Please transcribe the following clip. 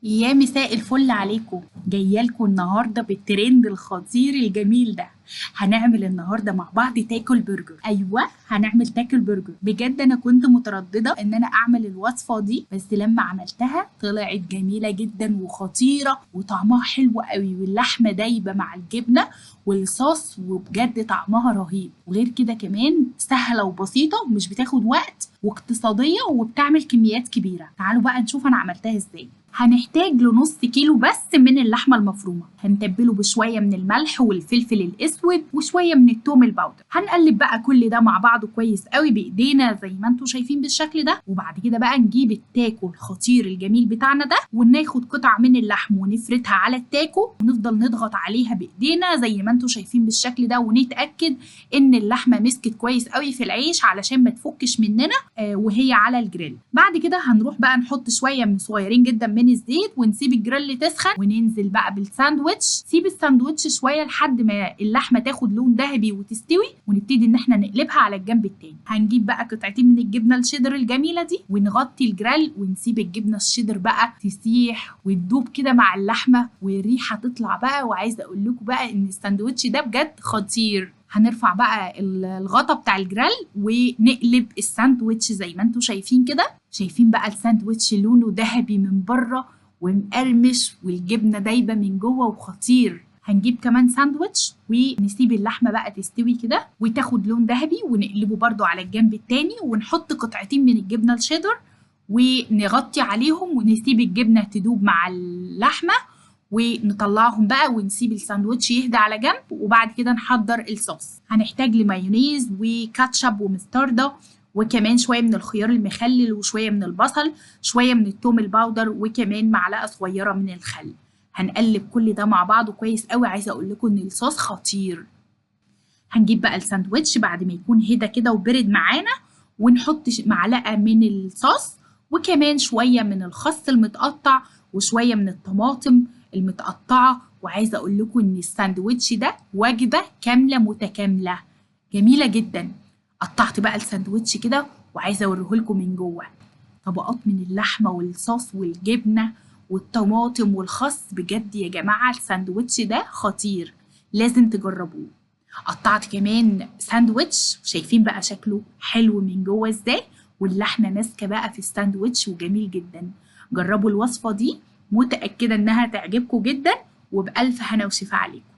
يا مساء الفل عليكم. جايالكم النهارده بالترند الخطير الجميل ده. هنعمل النهارده مع بعض تاكل برجر. ايوه، هنعمل تاكل برجر. بجد انا كنت متردده ان انا اعمل الوصفه دي، بس لما عملتها طلعت جميله جدا وخطيره وطعمها حلو قوي، واللحمه دايبه مع الجبنه والصوص، وبجد طعمها رهيب. وغير كده كمان سهله وبسيطه ومش بتاخد وقت واقتصاديه وبتعمل كميات كبيره. تعالوا بقى نشوف انا عملتها ازاي. هنحتاج لنص كيلو بس من اللحمة المفرومة. هنتبله بشوية من الملح والفلفل الأسود وشوية من التوم الباودر. هنقلب بقى كل ده مع بعضه كويس قوي بإيدينا زي ما انتم شايفين بالشكل ده. وبعد كده بقى نجيب التاكو الخطير الجميل بتاعنا ده، وناخد قطع من اللحم ونفردها على التاكو، ونفضل نضغط عليها بإيدينا زي ما انتم شايفين بالشكل ده، ونتأكد إن اللحمة مسكت كويس قوي في العيش علشان ما تفكش مننا وهي على الجريل. بعد كده هنروح بقى نحط شوية من صغيرين جدا من الزيت، ونسيب الجريل تسخن، وننزل بقى بالساندوتش. سيب الساندوتش شويه لحد ما اللحمه تاخد لون ذهبي وتستوي، ونبتدي ان احنا نقلبها على الجنب التاني. هنجيب بقى قطعتين من الجبنه الشيدر الجميله دي، ونغطي الجريل، ونسيب الجبنه الشيدر بقى تسيح وتدوب كده مع اللحمه، والريحه تطلع بقى. وعايزه اقول لكم بقى ان الساندوتش ده بجد خطير. هنرفع بقى الغطا بتاع الجريل ونقلب الساندوتش زي ما انتم شايفين كده. شايفين بقى الساندوتش لونه ذهبي من بره ومقرمش، والجبنه دايبه من جوه وخطير. هنجيب كمان ساندوتش ونسيب اللحمه بقى تستوي كده وتاخد لون ذهبي، ونقلبه برده على الجنب التاني، ونحط قطعتين من الجبنه الشيدر ونغطي عليهم، ونسيب الجبنه تدوب مع اللحمه، ونطلعهم بقى ونسيب الساندوتش يهدى على جنب. وبعد كده نحضر الصوص. هنحتاج لمايونيز وكاتشب ومستردة، وكمان شويه من الخيار المخلل، وشويه من البصل، شويه من التوم الباودر، وكمان معلقه صغيره من الخل. هنقلب كل ده مع بعضه كويس قوي. عايزه اقول لكم ان الصوص خطير. هنجيب بقى الساندوتش بعد ما يكون هدى كده وبرد معانا، ونحط معلقه من الصوص، وكمان شويه من الخس المتقطع، وشويه من الطماطم المتقطعه. وعايزه اقول لكم ان الساندوتش ده وجبه كامله متكامله جميله جدا. قطعت بقى الساندوتش كده وعايزه اوريه لكم من جوه. طبقات من اللحمه والصوص والجبنه والطماطم والخس. بجد يا جماعه الساندوتش ده خطير، لازم تجربوه. قطعت كمان ساندوتش، شايفين بقى شكله حلو من جوه ازاي، واللحمه ماسكه بقى في الساندوتش وجميل جدا. جربوا الوصفه دي، متاكده انها تعجبكم جدا، وبالف هنا وشفا عليكم.